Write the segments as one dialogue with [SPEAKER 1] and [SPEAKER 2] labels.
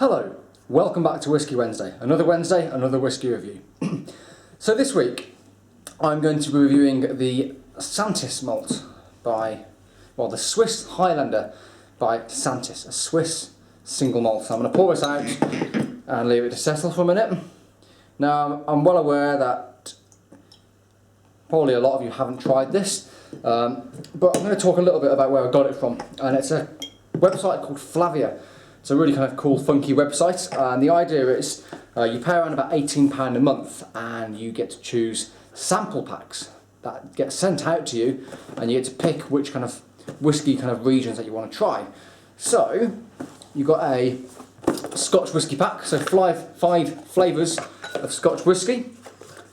[SPEAKER 1] Hello, welcome back to Whisky Wednesday, another whisky review. So this week I'm going to be reviewing the Santis malt by, well, the Swiss Highlander by Santis, a Swiss single malt. So I'm going to pour this out and leave it to settle for a minute. Now I'm well aware that probably a lot of you haven't tried this, but I'm going to talk a little bit about where I got it from, and it's a website called Flavia. It's a really kind of cool, funky website, and the idea is you pay around about £18 a month and you get to choose sample packs that get sent out to you, and you get to pick which kind of whisky kind of regions that you want to try. So you've got a Scotch whisky pack, so five flavours of Scotch whisky.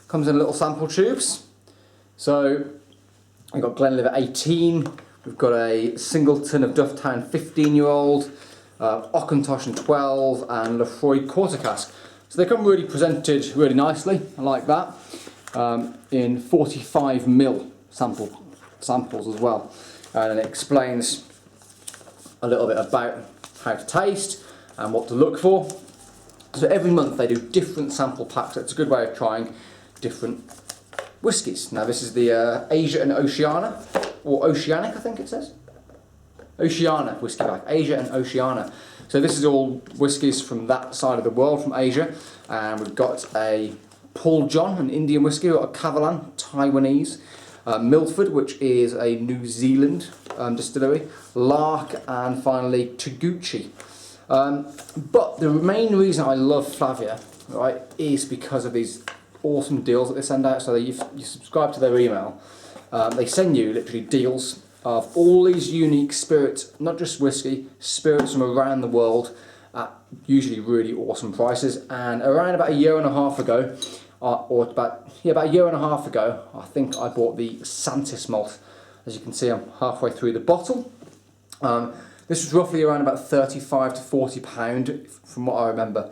[SPEAKER 1] Comes in little sample tubes. So we've got Glenlivet 18, we've got a Singleton of Dufftown 15-year-old, Auchentoshan 12 and Lefroy Quarter Cask. So they come really presented really nicely, I like that, in 45ml samples as well. And it explains a little bit about how to taste and what to look for. So every month they do different sample packs. It's a good way of trying different whiskies. Now this is the Asia and Oceania, or Oceanic I think it says. Oceania whisky pack, Asia and Oceania. So this is all whiskies from that side of the world, from Asia. And we've got a Paul John, an Indian whisky, we've got a Kavalan, Taiwanese, Milford, which is a New Zealand distillery, Lark, and finally Taguchi. But the main reason I love Flavia, right, is because of these awesome deals that they send out. So you subscribe to their email, they send you literally deals of all these unique spirits, not just whiskey, spirits from around the world at usually really awesome prices. And around about a year and a half ago, about a year and a half ago, I think I bought the Santis malt. As you can see, I'm halfway through the bottle. This was roughly around about £35 to £40 from what I remember.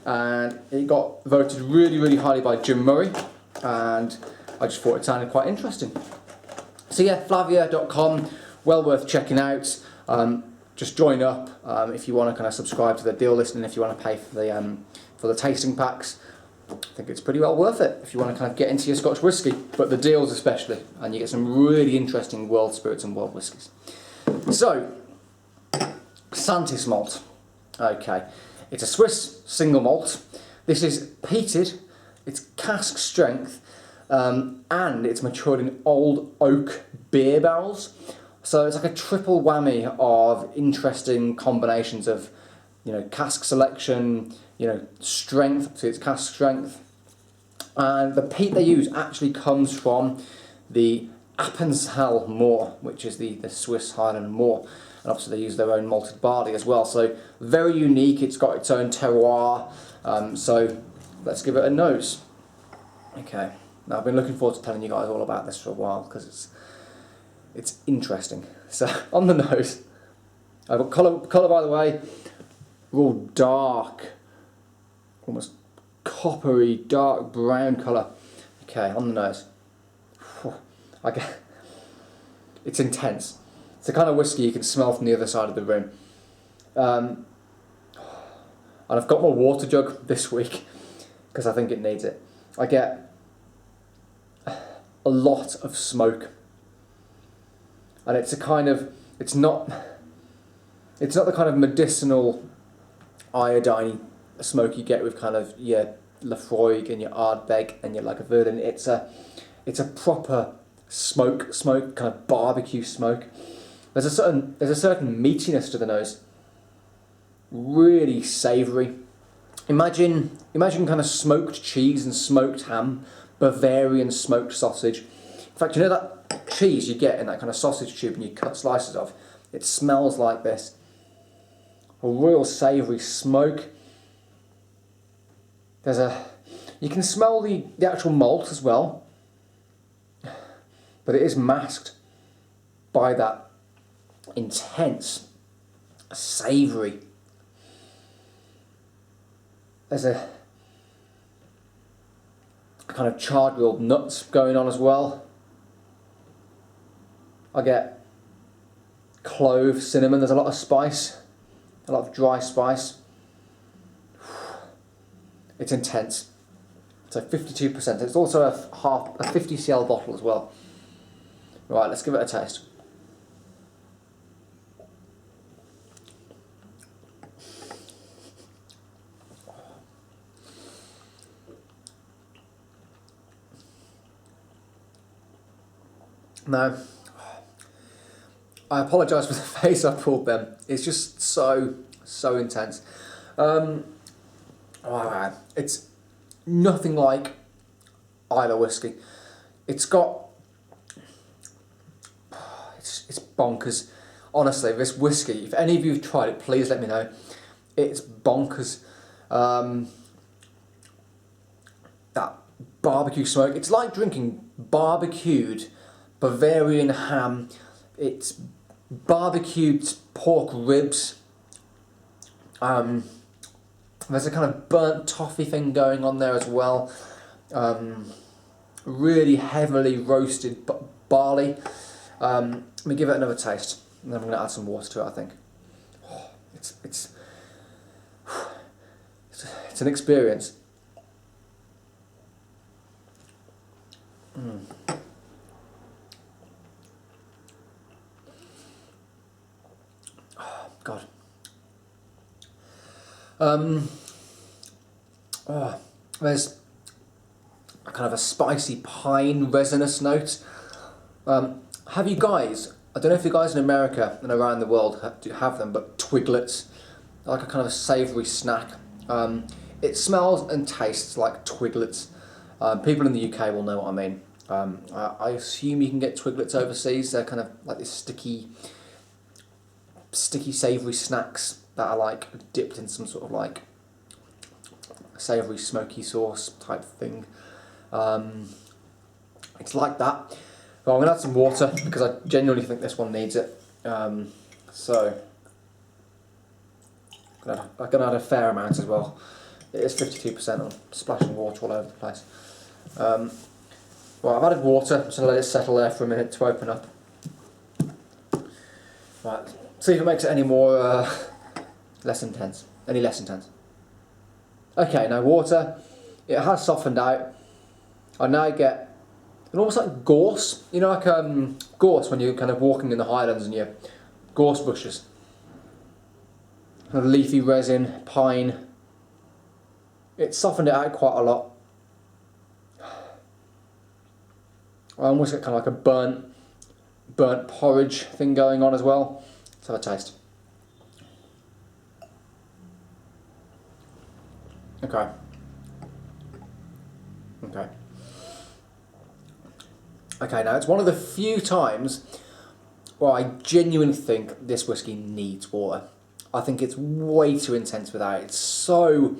[SPEAKER 1] And it got voted really, really highly by Jim Murray, and I just thought it sounded quite interesting. So yeah, Flavia.com, well worth checking out. Just join up if you want to kind of subscribe to the deal list, and if you want to pay for the tasting packs. I think it's pretty well worth it if you want to kind of get into your Scotch whisky, but the deals especially, and you get some really interesting world spirits and world whiskies. So, Santis malt. Okay, it's a Swiss single malt. This is peated, it's cask strength, and it's matured in old oak beer barrels. So it's like a triple whammy of interesting combinations of, cask selection, strength, so it's cask strength. And the peat they use actually comes from the Appenzell Moor, which is the Swiss Highland Moor. And obviously they use their own malted barley as well. So very unique, it's got its own terroir. So let's give it a nose. Okay. Now I've been looking forward to telling you guys all about this for a while because it's interesting. So on the nose, I've got colour by the way, all dark, almost coppery, dark brown colour. Okay, on the nose, it's intense. It's the kind of whiskey you can smell from the other side of the room. And I've got my water jug this week because I think it needs it. I get a lot of smoke, and it's not the kind of medicinal iodine smoke you get with kind of your Lefroy and your Ardbeg and your Lagavulin. It's a proper smoke, kind of barbecue smoke. There's a certain meatiness to the nose, really savoury. Imagine kind of smoked cheese and smoked ham, Bavarian smoked sausage. In fact, that cheese you get in that kind of sausage tube and you cut slices of, it smells like this. A real savoury smoke. You can smell the actual malt as well, but it is masked by that intense savoury. There's a kind of charred grilled nuts going on as well. I get clove, cinnamon, there's a lot of spice, a lot of dry spice. It's intense. So 52%. It's also a 50cl bottle as well. Right, let's give it a taste. Now, I apologise for the face I pulled then. It's just so intense. It's nothing like Islay whiskey. It's got... It's bonkers. Honestly, this whiskey, if any of you have tried it, please let me know. It's bonkers. That barbecue smoke, it's like drinking barbecued Bavarian ham. It's barbecued pork ribs. There's a kind of burnt toffee thing going on there as well. Really heavily roasted barley. Let me give it another taste, and then I'm going to add some water to it, I think. Oh, it's an experience. Oh, God. There's a kind of a spicy pine resinous note. Have you guys, I don't know if you guys in America and around the world have them, but Twiglets, like a kind of a savoury snack. It smells and tastes like Twiglets. People in the UK will know what I mean. I assume you can get Twiglets overseas. They're kind of like this sticky savoury snacks that are like dipped in some sort of like savoury smoky sauce type thing. It's like that. Well, I'm going to add some water because I genuinely think this one needs it. So I'm going to add a fair amount as well. It is 52%. I'm splashing water all over the place. Well, I've added water. I'm just going to let it settle there for a minute to open up. Right, see if it makes it any more less intense. Any less intense. Okay, now water. It has softened out. I now get an almost like gorse. You know, like gorse when you're kind of walking in the Highlands and you're gorse bushes. Kind of leafy resin, pine. It softened it out quite a lot. I almost get kind of like a burnt porridge thing going on as well. Let's have a taste. Okay. Okay, now it's one of the few times where I genuinely think this whiskey needs water. I think it's way too intense without it. It's so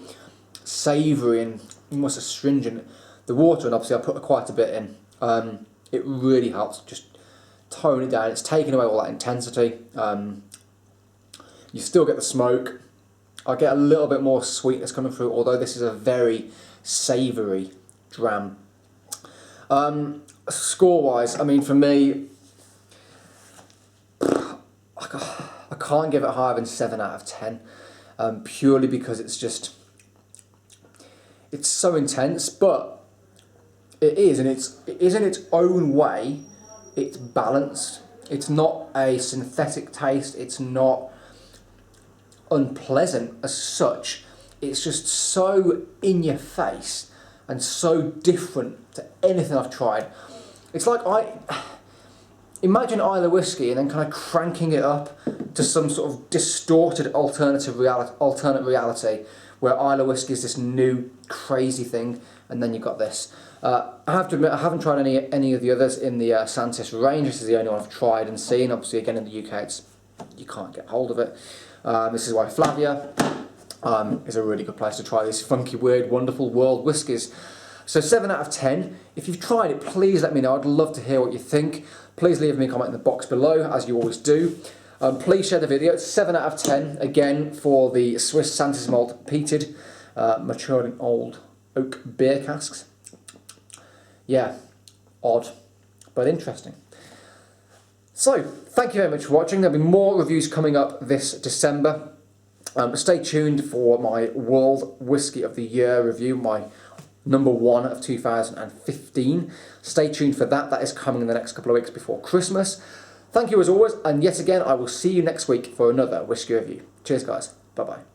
[SPEAKER 1] savoury and almost astringent. The water, and obviously I put quite a bit in, it really helps just tone it down. It's taking away all that intensity. You still get the smoke. I get a little bit more sweetness coming through, although this is a very savoury dram. Score-wise, I mean, for me, I can't give it higher than 7 out of 10, purely because it's so intense, but it is in its own way. It's balanced. It's not a synthetic taste. It's not unpleasant as such. It's just so in your face and so different to anything I've tried. It's like imagine Islay whiskey and then kind of cranking it up to some sort of distorted alternate reality where Islay whiskey is this new crazy thing, and then you've got this. I have to admit, I haven't tried any of the others in the Santis range. This is the only one I've tried and seen. Obviously, again in the UK, you can't get hold of it. This is why Flavia is a really good place to try these funky, weird, wonderful world whiskies. So 7 out of 10. If you've tried it, please let me know. I'd love to hear what you think. Please leave me a comment in the box below, as you always do. Please share the video. It's 7 out of 10, again, for the Swiss Santis Malt Peated, matured in old oak beer casks. Yeah, odd, but interesting. So, thank you very much for watching. There'll be more reviews coming up this December. Stay tuned for my World Whisky of the Year review, my number 1 of 2015. Stay tuned for that. That is coming in the next couple of weeks before Christmas. Thank you as always, and yet again, I will see you next week for another whisky review. Cheers, guys. Bye-bye.